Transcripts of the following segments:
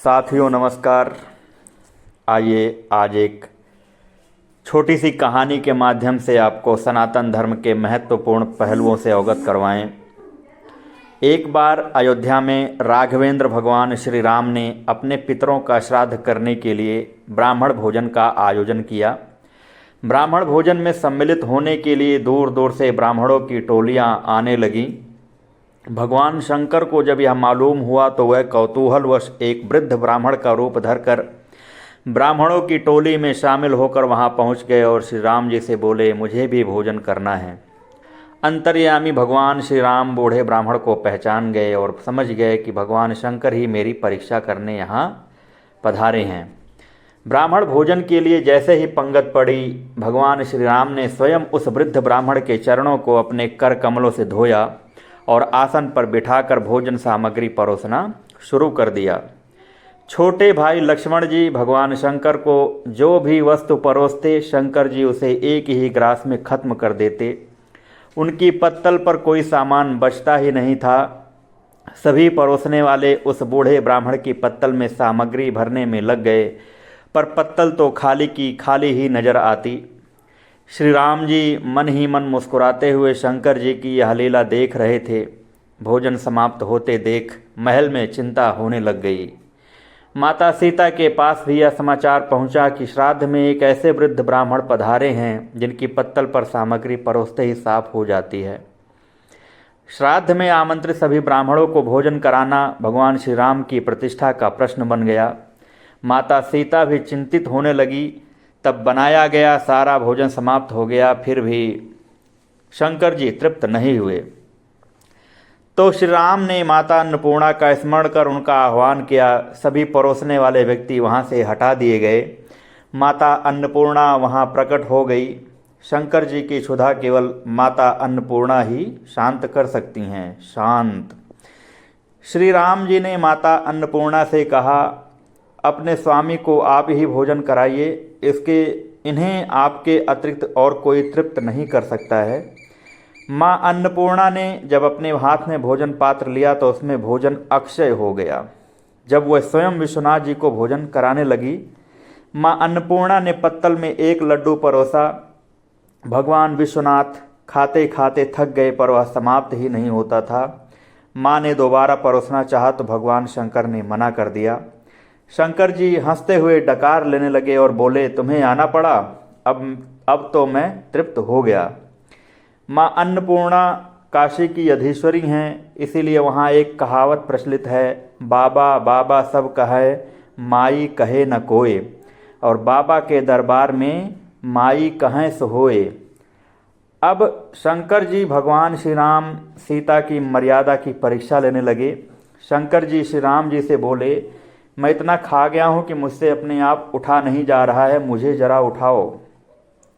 साथियों नमस्कार। आइए आज एक छोटी सी कहानी के माध्यम से आपको सनातन धर्म के महत्वपूर्ण पहलुओं से अवगत करवाएं। एक बार अयोध्या में राघवेंद्र भगवान श्री राम ने अपने पितरों का श्राद्ध करने के लिए ब्राह्मण भोजन का आयोजन किया। ब्राह्मण भोजन में सम्मिलित होने के लिए दूर दूर से ब्राह्मणों की टोलियां आने लगीं। भगवान शंकर को जब यह मालूम हुआ तो वह कौतूहलवश एक वृद्ध ब्राह्मण का रूप धरकर ब्राह्मणों की टोली में शामिल होकर वहां पहुंच गए और श्री राम जी से बोले, मुझे भी भोजन करना है। अंतर्यामी भगवान श्री राम बूढ़े ब्राह्मण को पहचान गए और समझ गए कि भगवान शंकर ही मेरी परीक्षा करने यहाँ पधारे हैं। ब्राह्मण भोजन के लिए जैसे ही पंगत पड़ी, भगवान श्री राम ने स्वयं उस वृद्ध ब्राह्मण के चरणों को अपने कर कमलों से धोया और आसन पर बिठाकर भोजन सामग्री परोसना शुरू कर दिया। छोटे भाई लक्ष्मण जी भगवान शंकर को जो भी वस्तु परोसते, शंकर जी उसे एक ही ग्रास में खत्म कर देते। उनकी पत्तल पर कोई सामान बचता ही नहीं था। सभी परोसने वाले उस बूढ़े ब्राह्मण की पत्तल में सामग्री भरने में लग गए, पर पत्तल तो खाली की खाली ही नजर आती। श्री राम जी मन ही मन मुस्कुराते हुए शंकर जी की यह लीला देख रहे थे। भोजन समाप्त होते देख महल में चिंता होने लग गई। माता सीता के पास भी यह समाचार पहुंचा कि श्राद्ध में एक ऐसे वृद्ध ब्राह्मण पधारे हैं जिनकी पत्तल पर सामग्री परोसते ही साफ हो जाती है। श्राद्ध में आमंत्रित सभी ब्राह्मणों को भोजन कराना भगवान श्री राम की प्रतिष्ठा का प्रश्न बन गया। माता सीता भी चिंतित होने लगी। तब बनाया गया सारा भोजन समाप्त हो गया, फिर भी शंकर जी तृप्त नहीं हुए। तो श्री राम ने माता अन्नपूर्णा का स्मरण कर उनका आह्वान किया। सभी परोसने वाले व्यक्ति वहां से हटा दिए गए। माता अन्नपूर्णा वहां प्रकट हो गई। शंकर जी की क्षुधा केवल माता अन्नपूर्णा ही शांत कर सकती हैं। शांत। श्री राम जी ने माता अन्नपूर्णा से कहा, अपने स्वामी को आप ही भोजन कराइए, इन्हें आपके अतिरिक्त और कोई तृप्त नहीं कर सकता है। माँ अन्नपूर्णा ने जब अपने हाथ में भोजन पात्र लिया तो उसमें भोजन अक्षय हो गया। जब वह स्वयं विश्वनाथ जी को भोजन कराने लगी, माँ अन्नपूर्णा ने पत्तल में एक लड्डू परोसा। भगवान विश्वनाथ खाते खाते थक गए, पर वह समाप्त ही नहीं होता था। माँ ने दोबारा परोसना चाहा तो भगवान शंकर ने मना कर दिया। शंकर जी हंसते हुए डकार लेने लगे और बोले, तुम्हें आना पड़ा, अब तो मैं तृप्त हो गया। माँ अन्नपूर्णा काशी की अधीश्वरी हैं, इसीलिए वहाँ एक कहावत प्रचलित है, बाबा बाबा सब कहे माई कहे न कोय, और बाबा के दरबार में माई कहें सो होए। अब शंकर जी भगवान श्री राम सीता की मर्यादा की परीक्षा लेने लगे। शंकर जी श्री राम जी से बोले, मैं इतना खा गया हूँ कि मुझसे अपने आप उठा नहीं जा रहा है, मुझे जरा उठाओ।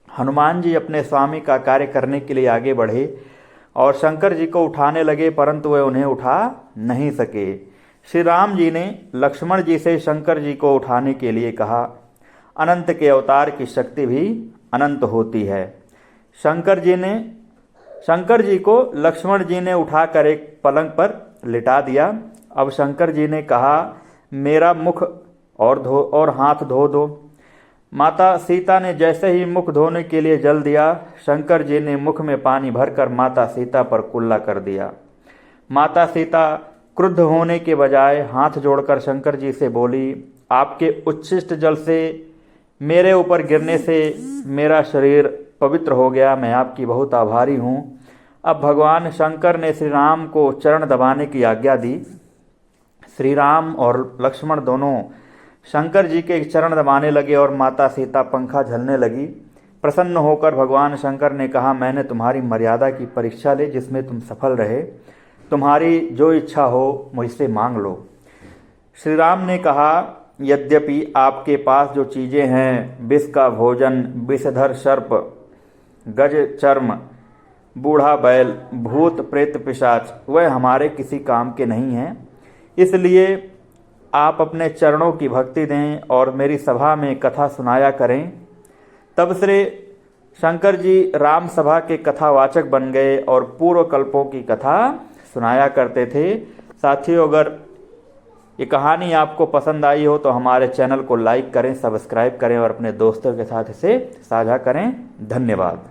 हनुमान जी अपने स्वामी का कार्य करने के लिए आगे बढ़े और शंकर जी को उठाने लगे, परंतु वे उन्हें उठा नहीं सके। श्री राम जी ने लक्ष्मण जी से शंकर जी को उठाने के लिए कहा। अनंत के अवतार की शक्ति भी अनंत होती है। शंकर जी को लक्ष्मण जी ने उठाकर एक पलंग पर लिटा दिया। अब शंकर जी ने कहा, मेरा मुख और हाथ धो दो। माता सीता ने जैसे ही मुख धोने के लिए जल दिया, शंकर जी ने मुख में पानी भरकर माता सीता पर कुल्ला कर दिया। माता सीता क्रुद्ध होने के बजाय हाथ जोड़कर शंकर जी से बोली, आपके उच्छिष्ट जल से मेरे ऊपर गिरने से मेरा शरीर पवित्र हो गया, मैं आपकी बहुत आभारी हूँ। अब भगवान शंकर ने श्री राम को चरण दबाने की आज्ञा दी। श्री राम और लक्ष्मण दोनों शंकर जी के चरण दबाने लगे और माता सीता पंखा झलने लगी। प्रसन्न होकर भगवान शंकर ने कहा, मैंने तुम्हारी मर्यादा की परीक्षा ली, जिसमें तुम सफल रहे। तुम्हारी जो इच्छा हो मुझसे मांग लो। श्री राम ने कहा, यद्यपि आपके पास जो चीज़ें हैं, विष का भोजन, विषधर सर्प, गज चर्म, बूढ़ा बैल, भूत प्रेत पिशाच, वह हमारे किसी काम के नहीं हैं। इसलिए आप अपने चरणों की भक्ति दें और मेरी सभा में कथा सुनाया करें। तब से शंकर जी राम सभा के कथावाचक बन गए और पूर्व कल्पों की कथा सुनाया करते थे। साथियों, अगर ये कहानी आपको पसंद आई हो तो हमारे चैनल को लाइक करें, सब्सक्राइब करें और अपने दोस्तों के साथ इसे साझा करें। धन्यवाद।